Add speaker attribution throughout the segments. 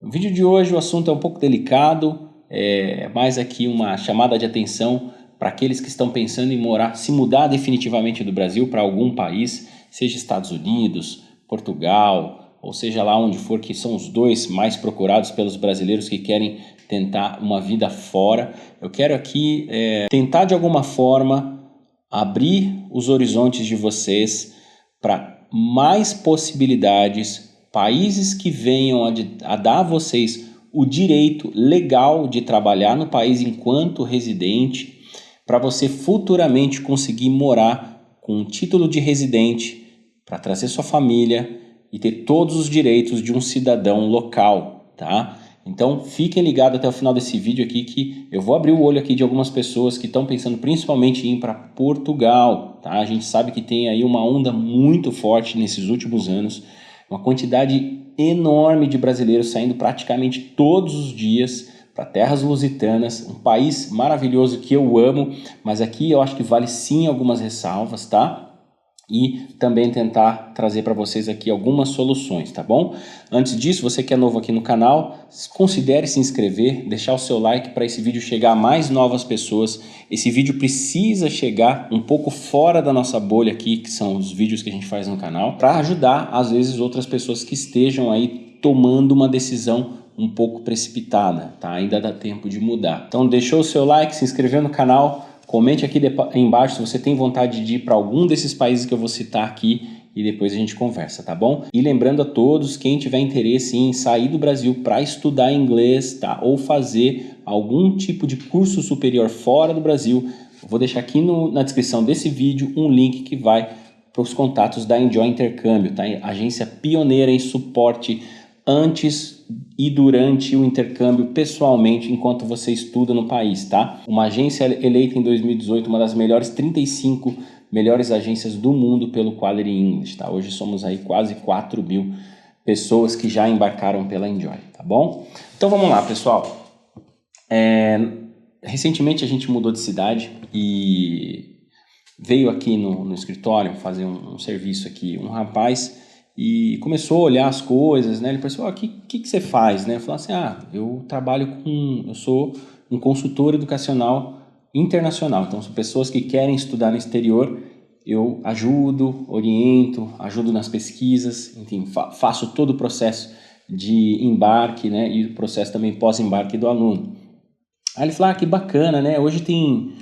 Speaker 1: No vídeo de hoje o assunto é um pouco delicado, mais aqui uma chamada de atenção para aqueles que estão pensando em se mudar definitivamente do Brasil para algum país, seja Estados Unidos, Portugal, ou seja lá onde for, que são os dois mais procurados pelos brasileiros que querem tentar uma vida fora. Eu quero aqui tentar de alguma forma abrir os horizontes de vocês para mais possibilidades, países que venham a dar a vocês o direito legal de trabalhar no país enquanto residente, para você futuramente conseguir morar com um título de residente, para trazer sua família e ter todos os direitos de um cidadão local, tá? Então fiquem ligados até o final desse vídeo aqui que eu vou abrir o olho aqui de algumas pessoas que estão pensando principalmente em ir para Portugal, tá? A gente sabe que tem aí uma onda muito forte nesses últimos anos, uma quantidade enorme de brasileiros saindo praticamente todos os dias para terras lusitanas, um país maravilhoso que eu amo, mas aqui eu acho que vale sim algumas ressalvas, tá? E também tentar trazer para vocês aqui algumas soluções, tá bom? Antes disso, você que é novo aqui no canal, considere se inscrever, deixar o seu like para esse vídeo chegar a mais novas pessoas. Esse vídeo precisa chegar um pouco fora da nossa bolha aqui, que são os vídeos que a gente faz no canal, para ajudar, às vezes, outras pessoas que estejam aí tomando uma decisão um pouco precipitada, tá? Ainda dá tempo de mudar. Então deixou o seu like, se inscreveu no canal, comente aqui embaixo se você tem vontade de ir para algum desses países que eu vou citar aqui e depois a gente conversa, tá bom? E lembrando a todos, quem tiver interesse em sair do Brasil para estudar inglês, tá? Ou fazer algum tipo de curso superior fora do Brasil, eu vou deixar aqui na descrição desse vídeo um link que vai para os contatos da Enjoy Intercâmbio, tá? Agência pioneira em suporte antes e durante o intercâmbio pessoalmente enquanto você estuda no país, tá? Uma agência eleita em 2018, uma das melhores 35 melhores agências do mundo pelo Quality English, tá? Hoje somos aí quase 4.000 pessoas que já embarcaram pela Enjoy, tá bom? Então vamos lá, pessoal. Recentemente a gente mudou de cidade e veio aqui no escritório fazer um serviço aqui, um rapaz, e começou a olhar as coisas, né? Ele pensou, o que você faz, né? Eu falei assim, eu eu sou um consultor educacional internacional, então são pessoas que querem estudar no exterior, eu ajudo, oriento, ajudo nas pesquisas, enfim, faço todo o processo de embarque, né? E o processo também pós-embarque do aluno. Aí ele falou, que bacana, né? Hoje tem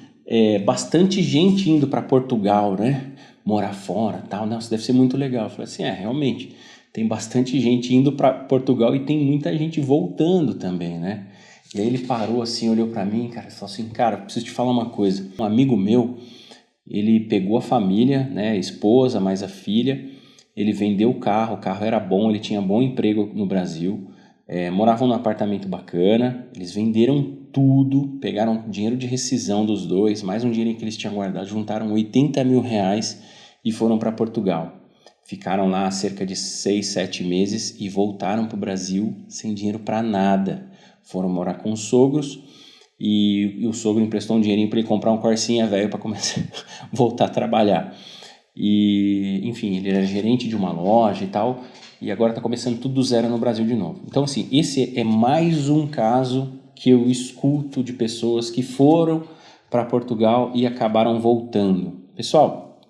Speaker 1: bastante gente indo para Portugal, né? Morar fora, tal. Nossa, deve ser muito legal. Eu falei assim, realmente, tem bastante gente indo para Portugal e tem muita gente voltando também, né? E aí ele parou assim, olhou para mim, cara, e falou assim, cara, preciso te falar uma coisa. Um amigo meu, ele pegou a família, né? A esposa, mais a filha, ele vendeu o carro era bom, ele tinha bom emprego no Brasil, moravam num apartamento bacana, eles venderam tudo, pegaram dinheiro de rescisão dos dois, mais um dinheiro que eles tinham guardado, juntaram 80 mil reais e foram para Portugal. Ficaram lá cerca de 6, 7 meses e voltaram para o Brasil sem dinheiro para nada. Foram morar com os sogros e o sogro emprestou um dinheirinho para ele comprar um Corsinha velho para começar a voltar a trabalhar. E, enfim, ele era gerente de uma loja e tal, e agora está começando tudo do zero no Brasil de novo. Então, assim, esse é mais um caso que eu escuto de pessoas que foram para Portugal e acabaram voltando. Pessoal,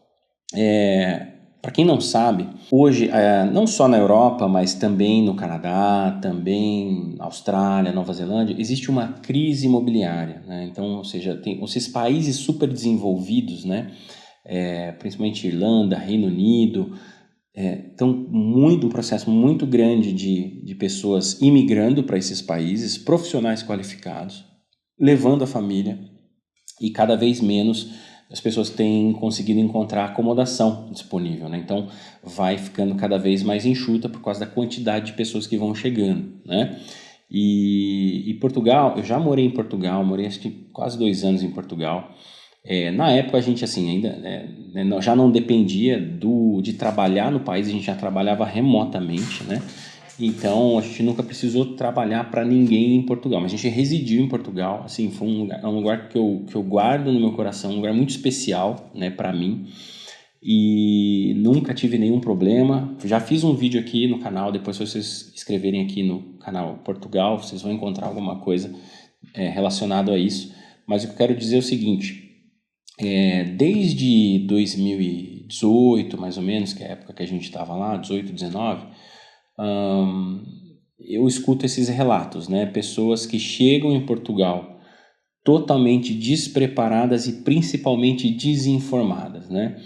Speaker 1: para quem não sabe, hoje, não só na Europa, mas também no Canadá, também na Austrália, Nova Zelândia, existe uma crise imobiliária, né? Então, ou seja, tem esses países super desenvolvidos, né? Principalmente Irlanda, Reino Unido, então um processo muito grande de pessoas imigrando para esses países, profissionais qualificados, levando a família, e cada vez menos as pessoas têm conseguido encontrar acomodação disponível, né? Então vai ficando cada vez mais enxuta por causa da quantidade de pessoas que vão chegando, né? E Portugal, eu já morei em Portugal, morei acho que quase 2 anos em Portugal. Na época a gente assim ainda já não dependia de trabalhar no país, a gente já trabalhava remotamente, né? Então a gente nunca precisou trabalhar para ninguém em Portugal, mas a gente residiu em Portugal, assim, foi um lugar que eu guardo no meu coração, um lugar muito especial, né, para mim, e nunca tive nenhum problema. Já fiz um vídeo aqui no canal, depois se vocês escreverem aqui no canal Portugal, vocês vão encontrar alguma coisa relacionada a isso. Mas o que eu quero dizer é o seguinte, desde 2018, mais ou menos, que é a época que a gente estava lá, 18, 19, eu escuto esses relatos, né? Pessoas que chegam em Portugal totalmente despreparadas e principalmente desinformadas, né?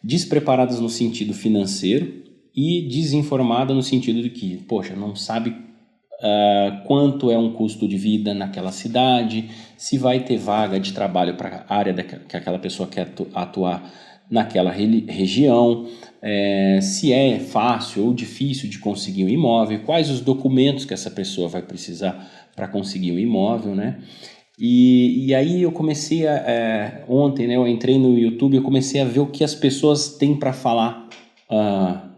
Speaker 1: Despreparadas no sentido financeiro e desinformada no sentido de que, poxa, não sabe quanto é um custo de vida naquela cidade, se vai ter vaga de trabalho para a área que aquela pessoa quer atuar naquela região, se é fácil ou difícil de conseguir um imóvel, quais os documentos que essa pessoa vai precisar para conseguir um imóvel, né? E aí eu comecei ontem, né, eu entrei no YouTube, eu comecei a ver o que as pessoas têm para falar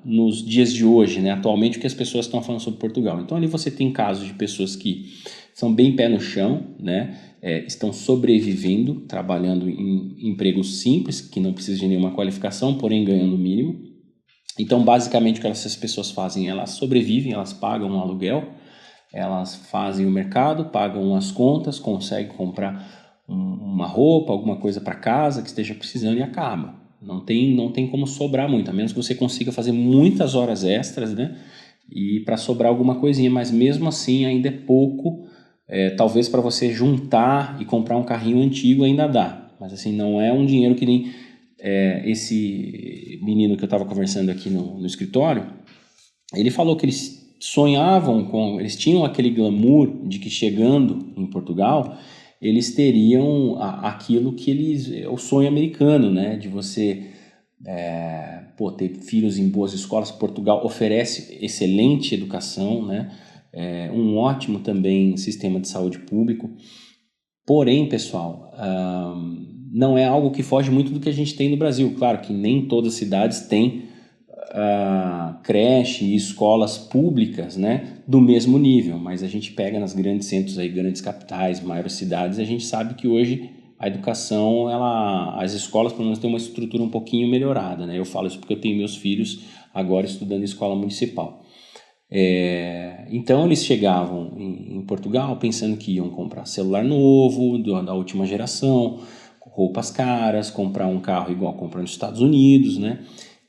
Speaker 1: nos dias de hoje, né, atualmente, o que as pessoas estão falando sobre Portugal. Então ali você tem casos de pessoas que são bem pé no chão, né, estão sobrevivendo, trabalhando em empregos simples, que não precisam de nenhuma qualificação, porém ganhando o mínimo. Então basicamente o que essas pessoas fazem, elas sobrevivem, elas pagam um aluguel, elas fazem o mercado, pagam as contas, conseguem comprar uma roupa, alguma coisa para casa que esteja precisando e acaba. Não tem como sobrar muito, a menos que você consiga fazer muitas horas extras, né? E para sobrar alguma coisinha, mas mesmo assim ainda é pouco. Talvez para você juntar e comprar um carrinho antigo ainda dá, mas assim, não é um dinheiro que nem esse menino que eu estava conversando aqui no escritório. Ele falou que eles eles tinham aquele glamour de que chegando em Portugal, eles teriam aquilo que o sonho americano, né, de você ter filhos em boas escolas. Portugal oferece excelente educação, né, um ótimo também sistema de saúde público. Porém, pessoal, não é algo que foge muito do que a gente tem no Brasil. Claro que nem todas as cidades têm creche e escolas públicas, né, do mesmo nível, mas a gente pega nas grandes centros aí, grandes capitais, maiores cidades, a gente sabe que hoje a educação, as escolas pelo menos têm uma estrutura um pouquinho melhorada, né? Eu falo isso porque eu tenho meus filhos agora estudando em escola municipal. Então eles chegavam em Portugal pensando que iam comprar celular novo, da última geração, roupas caras, comprar um carro igual comprar nos Estados Unidos, né?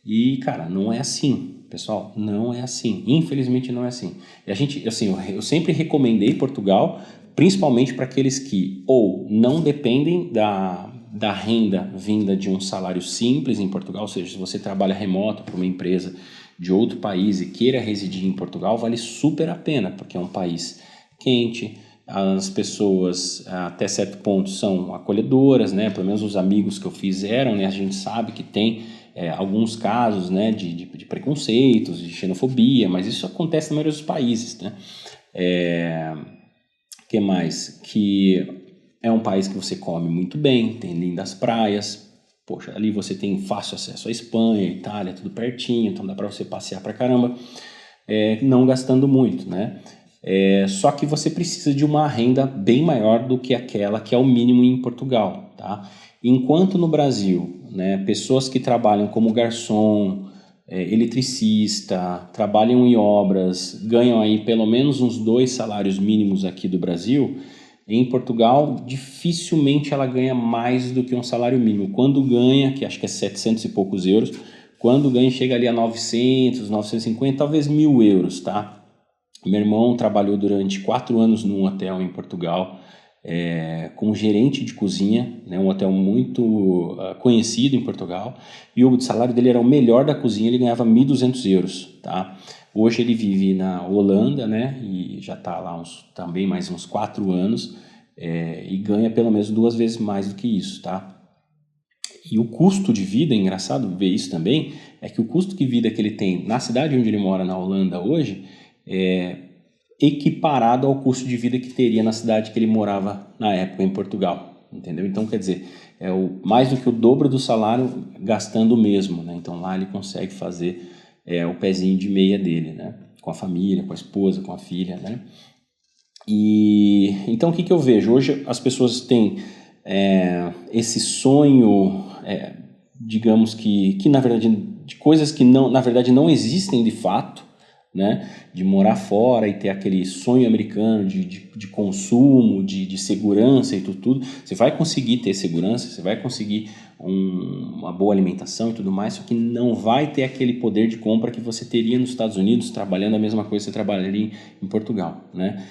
Speaker 1: E, cara, não é assim, pessoal, não é assim. Infelizmente não é assim. E eu sempre recomendei Portugal, principalmente para aqueles que ou não dependem da renda vinda de um salário simples em Portugal, ou seja, se você trabalha remoto para uma empresa de outro país e queira residir em Portugal, vale super a pena, porque é um país quente, as pessoas até certo ponto são acolhedoras, né? Pelo menos os amigos que eu fiz eram, né? A gente sabe que tem alguns casos, né, de preconceitos, de xenofobia, mas isso acontece na maioria dos países, né? Que mais? Que é um país que você come muito bem, tem lindas praias, poxa, ali você tem fácil acesso à Espanha, Itália, tudo pertinho, então dá para você passear pra caramba, não gastando muito, né? Só que você precisa de uma renda bem maior do que aquela que é o mínimo em Portugal, tá? Enquanto no Brasil, né, pessoas que trabalham como garçom, eletricista, trabalham em obras, ganham aí pelo menos uns 2 salários mínimos aqui do Brasil, em Portugal dificilmente ela ganha mais do que um salário mínimo. Quando ganha, que acho que é 700 e poucos euros, quando ganha chega ali a 900, 950, talvez 1.000 euros, tá? Meu irmão trabalhou durante 4 anos num hotel em Portugal, como gerente de cozinha, né, um hotel muito conhecido em Portugal, e o salário dele era o melhor da cozinha, ele ganhava 1.200 euros, tá? Hoje ele vive na Holanda, né, e já está lá também mais uns 4 anos, e ganha pelo menos 2 vezes mais do que isso, tá? E o custo de vida, é engraçado ver isso também, é que o custo de vida que ele tem na cidade onde ele mora, na Holanda hoje, é equiparado ao custo de vida que teria na cidade que ele morava na época em Portugal, entendeu? Então, quer dizer, mais do que o dobro do salário gastando o mesmo, né? Então lá ele consegue fazer o pezinho de meia dele, né? Com a família, com a esposa, com a filha, né? E então o que eu vejo? Hoje as pessoas têm esse sonho, digamos que na verdade, de coisas que não, na verdade não existem de fato, né? De morar fora e ter aquele sonho americano de consumo, de segurança e tudo. Você vai conseguir ter segurança, você vai conseguir uma boa alimentação e tudo mais, só que não vai ter aquele poder de compra que você teria nos Estados Unidos trabalhando a mesma coisa que você trabalharia em Portugal, né?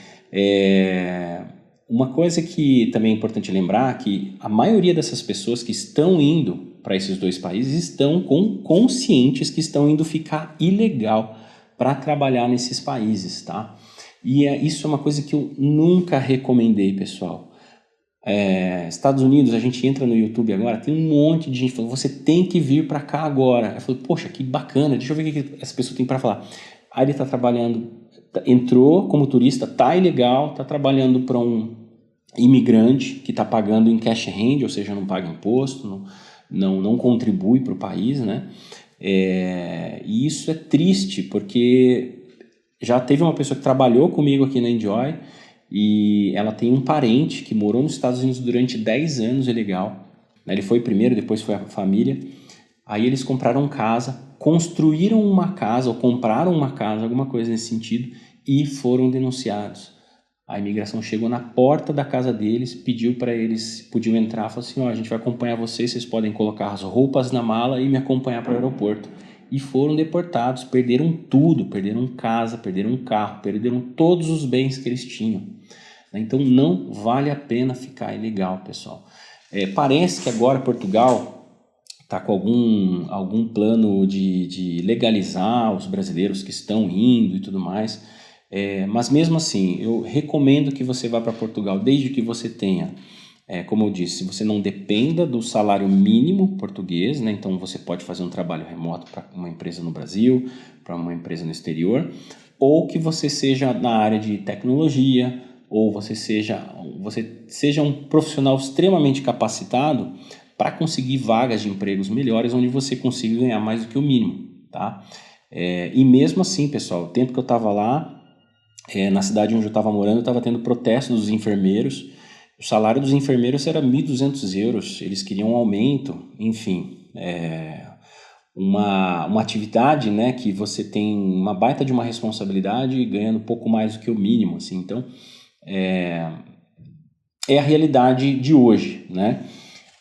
Speaker 1: Uma coisa que também é importante lembrar é que a maioria dessas pessoas que estão indo para esses dois países estão conscientes que estão indo ficar ilegal para trabalhar nesses países, tá? E isso é uma coisa que eu nunca recomendei, pessoal. Estados Unidos, a gente entra no YouTube agora, tem um monte de gente falando, você tem que vir para cá agora. Eu falei, poxa, que bacana, deixa eu ver o que essa pessoa tem para falar. Aí ele está trabalhando, entrou como turista, tá ilegal, tá trabalhando para um imigrante que está pagando em cash hand, ou seja, não paga imposto, não contribui para o país, né? E isso é triste, porque já teve uma pessoa que trabalhou comigo aqui na Enjoy e ela tem um parente que morou nos Estados Unidos durante 10 anos ilegal. Ele foi primeiro, depois foi a família. Aí eles compraram casa, construíram uma casa ou compraram uma casa, alguma coisa nesse sentido, e foram denunciados. A imigração chegou na porta da casa deles, pediu para eles, podiam entrar, falou assim, a gente vai acompanhar vocês podem colocar as roupas na mala e me acompanhar para o aeroporto. E foram deportados, perderam tudo, perderam casa, perderam carro, perderam todos os bens que eles tinham. Então não vale a pena ficar ilegal, pessoal. Parece que agora Portugal está com algum plano de legalizar os brasileiros que estão indo e tudo mais. Mas mesmo assim, eu recomendo que você vá para Portugal, desde que você tenha, como eu disse, você não dependa do salário mínimo português, né? Então você pode fazer um trabalho remoto para uma empresa no Brasil, para uma empresa no exterior, ou que você seja na área de tecnologia, ou você seja um profissional extremamente capacitado para conseguir vagas de empregos melhores, onde você consiga ganhar mais do que o mínimo, tá? E mesmo assim, pessoal, o tempo que eu estava lá, na cidade onde eu estava morando, eu estava tendo protesto dos enfermeiros. O salário dos enfermeiros era 1.200 euros, eles queriam um aumento, enfim, uma atividade, né, que você tem uma baita de uma responsabilidade ganhando pouco mais do que o mínimo, assim. Então, é a realidade de hoje, né?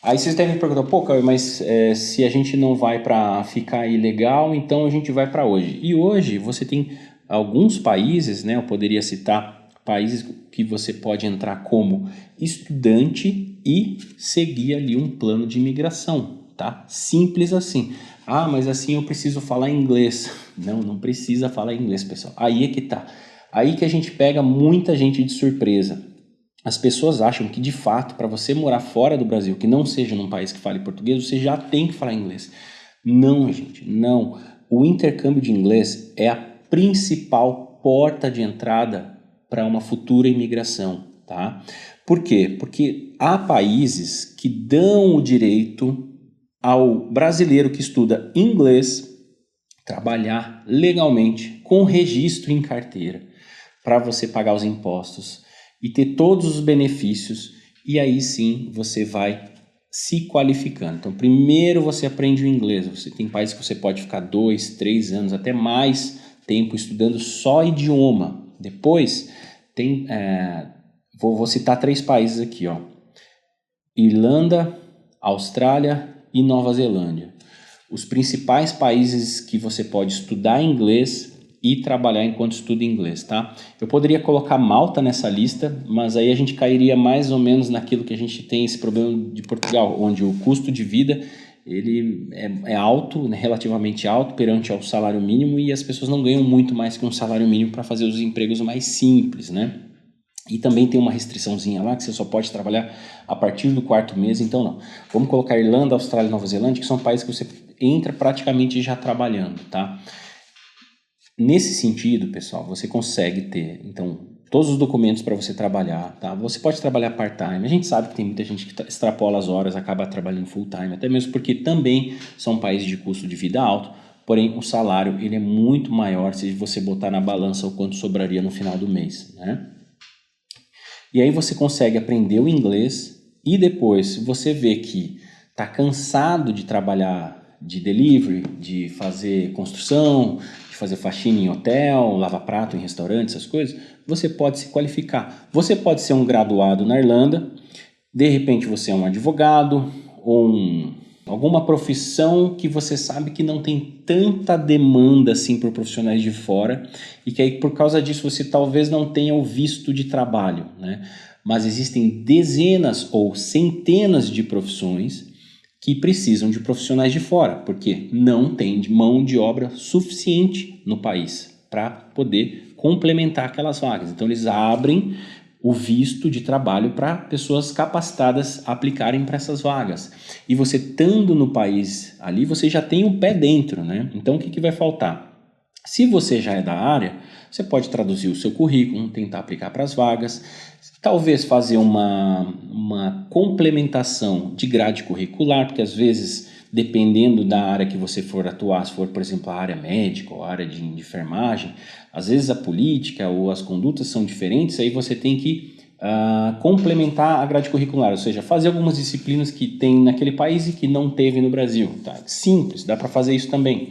Speaker 1: Aí vocês devem perguntar, pô, Cauê, mas se a gente não vai para ficar ilegal, então a gente vai para hoje. E hoje você tem alguns países, né? Eu poderia citar países que você pode entrar como estudante e seguir ali um plano de imigração, tá? Simples assim. Ah, mas assim eu preciso falar inglês. Não precisa falar inglês, pessoal. Aí é que tá. Aí que a gente pega muita gente de surpresa. As pessoas acham que, de fato, para você morar fora do Brasil, que não seja num país que fale português, você já tem que falar inglês. Não, gente, não. O intercâmbio de inglês é a principal porta de entrada para uma futura imigração, tá? Por quê? Porque há países que dão o direito ao brasileiro que estuda inglês trabalhar legalmente com registro em carteira para você pagar os impostos e ter todos os benefícios, e aí sim você vai se qualificando. Então, primeiro você aprende o inglês. Você tem países que você pode ficar 2, 3 anos, até mais tempo estudando só idioma. Depois, tem, vou citar 3 países aqui, ó. Irlanda, Austrália e Nova Zelândia. Os principais países que você pode estudar inglês e trabalhar enquanto estuda inglês, tá? Eu poderia colocar Malta nessa lista, mas aí a gente cairia mais ou menos naquilo que a gente tem esse problema de Portugal, onde o custo de vida ele é alto, né, relativamente alto perante ao salário mínimo, e as pessoas não ganham muito mais que um salário mínimo para fazer os empregos mais simples, né? E também tem uma restriçãozinha lá que você só pode trabalhar a partir do 4º mês, então não. Vamos colocar Irlanda, Austrália e Nova Zelândia, que são países que você entra praticamente já trabalhando, tá? Nesse sentido, pessoal, você consegue ter, então, todos os documentos para você trabalhar, tá? Você pode trabalhar part-time. A gente sabe que tem muita gente que extrapola as horas, acaba trabalhando full-time, até mesmo porque também são países de custo de vida alto, porém o salário ele é muito maior se você botar na balança o quanto sobraria no final do mês, né? E aí você consegue aprender o inglês e depois você vê que está cansado de trabalhar de delivery, de fazer construção, de fazer faxina em hotel, lavar prato em restaurante, essas coisas, você pode se qualificar. Você pode ser um graduado na Irlanda, de repente você é um advogado ou alguma profissão que você sabe que não tem tanta demanda assim por profissionais de fora e que aí por causa disso você talvez não tenha o visto de trabalho, né? Mas existem dezenas ou centenas de profissões que precisam de profissionais de fora, porque não tem mão de obra suficiente no país para poder complementar aquelas vagas. Então eles abrem o visto de trabalho para pessoas capacitadas aplicarem para essas vagas. E você estando no país ali, você já tem um pé dentro, né? Então o que vai faltar? Se você já é da área, você pode traduzir o seu currículo, tentar aplicar para as vagas, talvez fazer uma complementação de grade curricular, porque às vezes, dependendo da área que você for atuar, se for, por exemplo, a área médica ou a área de enfermagem, às vezes a política ou as condutas são diferentes, aí você tem que complementar a grade curricular, ou seja, fazer algumas disciplinas que tem naquele país e que não teve no Brasil. Tá? Simples, dá para fazer isso também.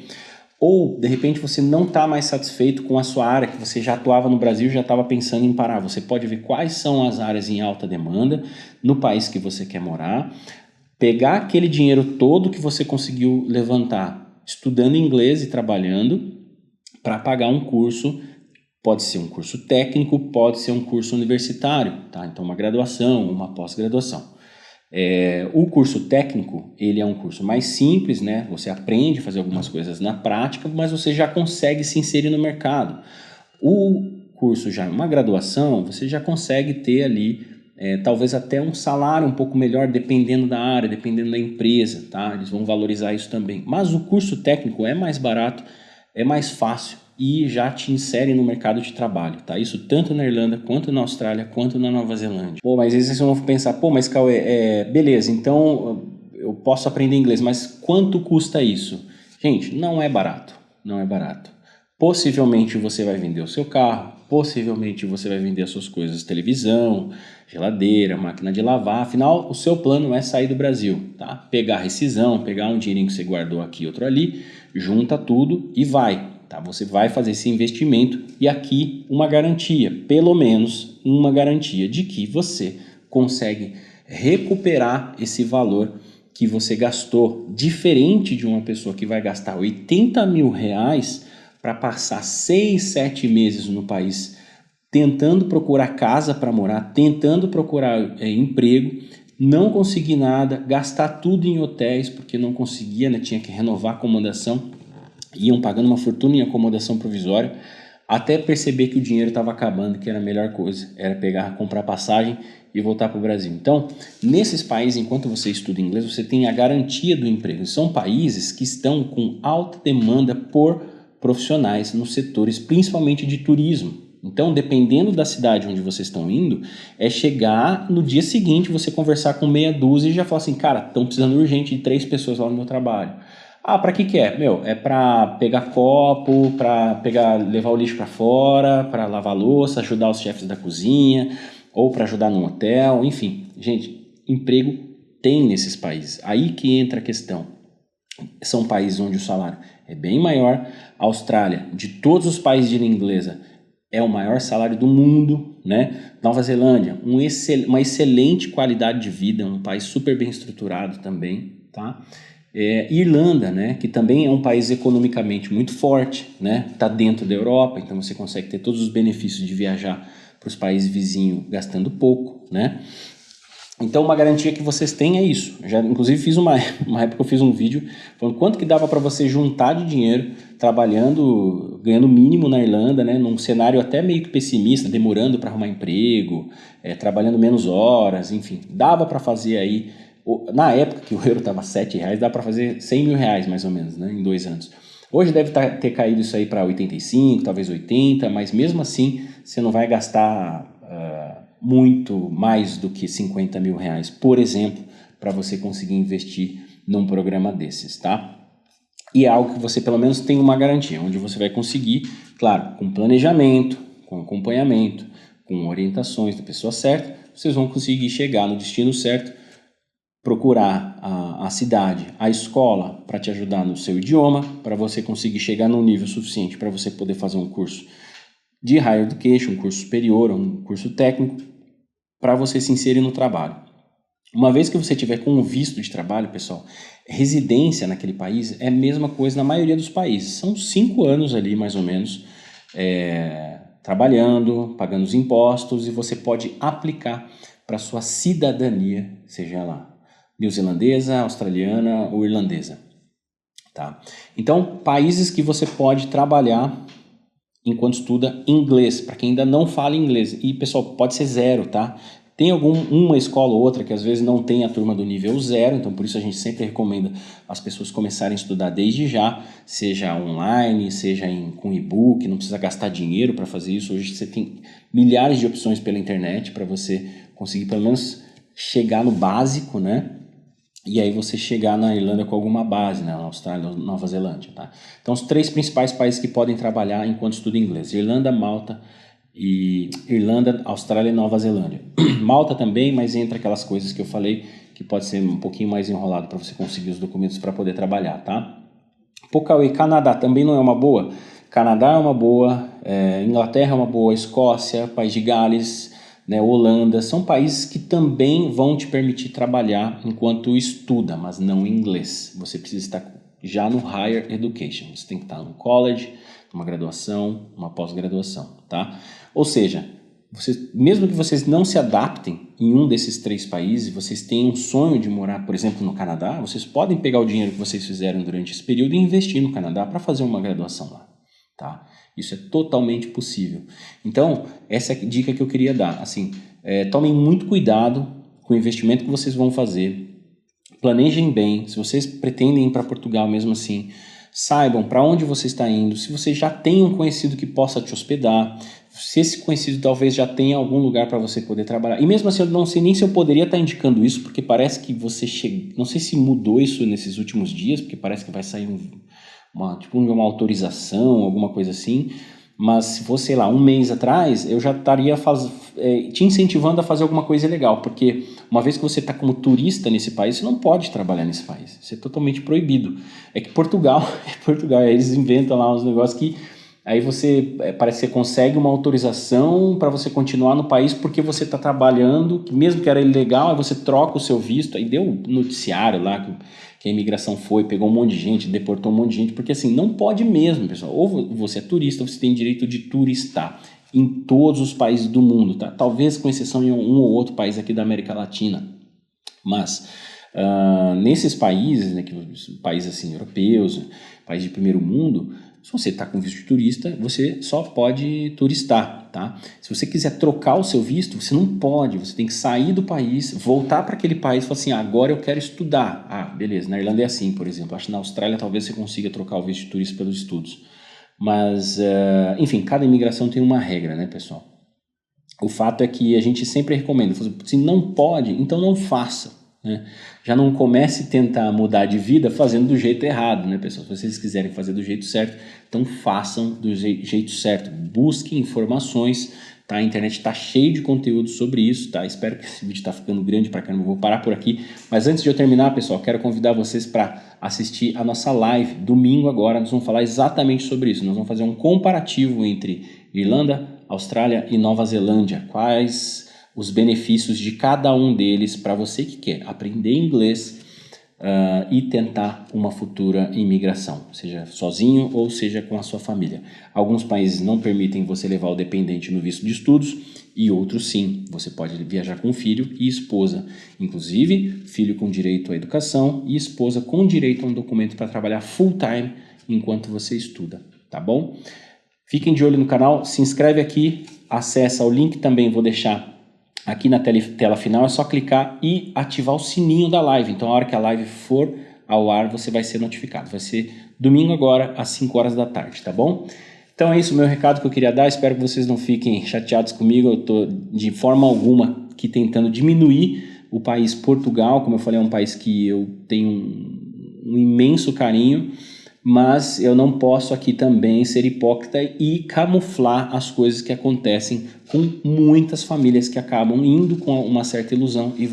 Speaker 1: Ou, de repente, você não está mais satisfeito com a sua área, que você já atuava no Brasil e já estava pensando em parar. Você pode ver quais são as áreas em alta demanda no país que você quer morar, pegar aquele dinheiro todo que você conseguiu levantar estudando inglês e trabalhando para pagar um curso. Pode ser um curso técnico, pode ser um curso universitário, tá? Então uma graduação, uma pós-graduação. O curso técnico, ele é um curso mais simples, né? Você aprende a fazer algumas coisas na prática, mas você já consegue se inserir no mercado. O curso já uma graduação, você já consegue ter ali talvez até um salário um pouco melhor, dependendo da área, dependendo da empresa, tá? Eles vão valorizar isso também. Mas o curso técnico é mais barato, é mais fácil e já te insere no mercado de trabalho, tá? Isso tanto na Irlanda, quanto na Austrália, quanto na Nova Zelândia. Pô, mas às vezes vocês vão pensar, pô, mas Cauê, beleza, então eu posso aprender inglês, mas quanto custa isso? Gente, não é barato, não é barato. Possivelmente você vai vender o seu carro, possivelmente você vai vender as suas coisas, televisão, geladeira, máquina de lavar, afinal o seu plano é sair do Brasil, tá? Pegar rescisão, pegar um dinheirinho que você guardou aqui, outro ali, junta tudo e vai. Tá? Você vai fazer esse investimento e aqui uma garantia, pelo menos uma garantia de que você consegue recuperar esse valor que você gastou, diferente de uma pessoa que vai gastar 80 mil reais para passar 6, 7 meses no país tentando procurar casa para morar, tentando procurar emprego, não conseguir nada, gastar tudo em hotéis porque não conseguia, né? Tinha que renovar a acomodação. Iam pagando uma fortuna em acomodação provisória, até perceber que o dinheiro estava acabando, que era a melhor coisa, era pegar, comprar passagem e voltar para o Brasil. Então, nesses países, enquanto você estuda inglês, você tem a garantia do emprego. São países que estão com alta demanda por profissionais nos setores, principalmente de turismo. Então, dependendo da cidade onde vocês estão indo, é chegar no dia seguinte, você conversar com meia dúzia e já falar assim, cara, estão precisando urgente de 3 pessoas lá no meu trabalho. Ah, para que é? É para pegar copo, para levar o lixo para fora, para lavar louça, ajudar os chefes da cozinha, ou para ajudar no hotel, enfim. Gente, emprego tem nesses países. Aí que entra a questão. São países onde o salário é bem maior. A Austrália, de todos os países de língua inglesa, é o maior salário do mundo, né? Nova Zelândia, uma excelente qualidade de vida, um país super bem estruturado também, tá? Irlanda, né, que também é um país economicamente muito forte, né, está dentro da Europa, então você consegue ter todos os benefícios de viajar para os países vizinhos gastando pouco, né? Então uma garantia que vocês têm é isso. Já inclusive fiz uma época eu fiz um vídeo falando quanto que dava para você juntar de dinheiro trabalhando, ganhando mínimo na Irlanda, né, num cenário até meio que pessimista, demorando para arrumar emprego, trabalhando menos horas, enfim, dava para fazer aí. Na época que o euro estava R$7, dá para fazer 100 mil reais mais ou menos, né, em 2 anos. Hoje deve ter caído isso aí para 85, talvez 80, mas mesmo assim você não vai gastar muito mais do que 50 mil reais, por exemplo, para você conseguir investir num programa desses, tá? E é algo que você pelo menos tem uma garantia, onde você vai conseguir, claro, com planejamento, com acompanhamento, com orientações da pessoa certa, vocês vão conseguir chegar no destino certo procurar a cidade, a escola para te ajudar no seu idioma, para você conseguir chegar num nível suficiente para você poder fazer um curso de higher education, um curso superior, um curso técnico, para você se inserir no trabalho. Uma vez que você tiver com um visto de trabalho, pessoal, residência naquele país é a mesma coisa na maioria dos países. São 5 anos ali, mais ou menos, trabalhando, pagando os impostos, e você pode aplicar para sua cidadania, seja ela neozelandesa, australiana ou irlandesa. Tá? Então, países que você pode trabalhar enquanto estuda inglês, para quem ainda não fala inglês. E, pessoal, pode ser 0, tá? Tem uma escola ou outra que às vezes não tem a turma do nível 0, então por isso a gente sempre recomenda as pessoas começarem a estudar desde já, seja online, seja com e-book, não precisa gastar dinheiro para fazer isso. Hoje você tem milhares de opções pela internet para você conseguir pelo menos chegar no básico, né? E aí você chegar na Irlanda com alguma base, né? Na Austrália, Nova Zelândia, tá? Então os 3 principais países que podem trabalhar enquanto estuda inglês: Irlanda, Malta Austrália e Nova Zelândia. Malta também, mas entra aquelas coisas que eu falei que pode ser um pouquinho mais enrolado para você conseguir os documentos para poder trabalhar, tá? Cauê, Canadá também não é uma boa? Canadá é uma boa, Inglaterra é uma boa, Escócia, País de Gales, né, Holanda, são países que também vão te permitir trabalhar enquanto estuda, mas não em inglês. Você precisa estar já no higher education, você tem que estar no college, numa graduação, uma pós-graduação, tá? Ou seja, mesmo que vocês não se adaptem em um desses 3 países, vocês têm um sonho de morar, por exemplo, no Canadá, vocês podem pegar o dinheiro que vocês fizeram durante esse período e investir no Canadá para fazer uma graduação lá, tá? Isso é totalmente possível. Então, essa é a dica que eu queria dar. Assim, tomem muito cuidado com o investimento que vocês vão fazer. Planejem bem. Se vocês pretendem ir para Portugal mesmo assim, saibam para onde você está indo. Se você já tem um conhecido que possa te hospedar, se esse conhecido talvez já tenha algum lugar para você poder trabalhar. E mesmo assim, eu não sei nem se eu poderia estar indicando isso, porque parece que você chega... Não sei se mudou isso nesses últimos dias, porque parece que vai sair uma autorização, alguma coisa assim. Mas se fosse, sei lá, um mês atrás, eu já estaria te incentivando a fazer alguma coisa legal, porque uma vez que você está como turista nesse país, você não pode trabalhar nesse país. Isso é totalmente proibido. É que Portugal, eles inventam lá uns negócios que aí você, parece que você consegue uma autorização para você continuar no país porque você está trabalhando, que mesmo que era ilegal, aí você troca o seu visto, aí deu um noticiário lá que a imigração pegou um monte de gente, deportou um monte de gente, porque assim, não pode mesmo, pessoal. Ou você é turista, ou você tem direito de turistar em todos os países do mundo, tá? Talvez com exceção em um ou outro país aqui da América Latina. Mas nesses países, né, países assim, europeus, países de primeiro mundo, se você está com visto de turista, você só pode turistar, tá? Se você quiser trocar o seu visto, você não pode, você tem que sair do país, voltar para aquele país e falar assim, agora eu quero estudar. Ah, beleza, na Irlanda é assim, por exemplo. Acho que na Austrália talvez você consiga trocar o visto de turista pelos estudos. Mas, enfim, cada imigração tem uma regra, né, pessoal? O fato é que a gente sempre recomenda, se não pode, então não faça. Né? Já não comece a tentar mudar de vida fazendo do jeito errado, né, pessoal? Se vocês quiserem fazer do jeito certo, então façam do jeito certo. Busquem informações, tá? A internet está cheia de conteúdo sobre isso, tá? Espero que esse vídeo está ficando grande para caramba, vou parar por aqui. Mas antes de eu terminar, pessoal, quero convidar vocês para assistir a nossa live. Domingo agora nós vamos falar exatamente sobre isso. Nós vamos fazer um comparativo entre Irlanda, Austrália e Nova Zelândia. Quais os benefícios de cada um deles para você que quer aprender inglês e tentar uma futura imigração, seja sozinho ou seja com a sua família. Alguns países não permitem você levar o dependente no visto de estudos e outros sim. Você pode viajar com filho e esposa, inclusive filho com direito à educação e esposa com direito a um documento para trabalhar full time enquanto você estuda, tá bom? Fiquem de olho no canal, se inscreve aqui, acessa o link também, vou deixar aqui na tela final, é só clicar e ativar o sininho da live. Então a hora que a live for ao ar, você vai ser notificado. Vai ser domingo agora, às 5 horas da tarde, tá bom? Então é isso o meu recado que eu queria dar, espero que vocês não fiquem chateados comigo, eu estou de forma alguma aqui tentando diminuir o país Portugal, como eu falei, é um país que eu tenho um imenso carinho, mas eu não posso aqui também ser hipócrita e camuflar as coisas que acontecem com muitas famílias que acabam indo com uma certa ilusão e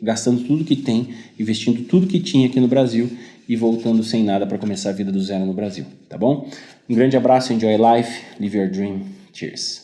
Speaker 1: gastando tudo que tem, investindo tudo que tinha aqui no Brasil e voltando sem nada para começar a vida do zero no Brasil, tá bom? Um grande abraço, enjoy life, live your dream, cheers!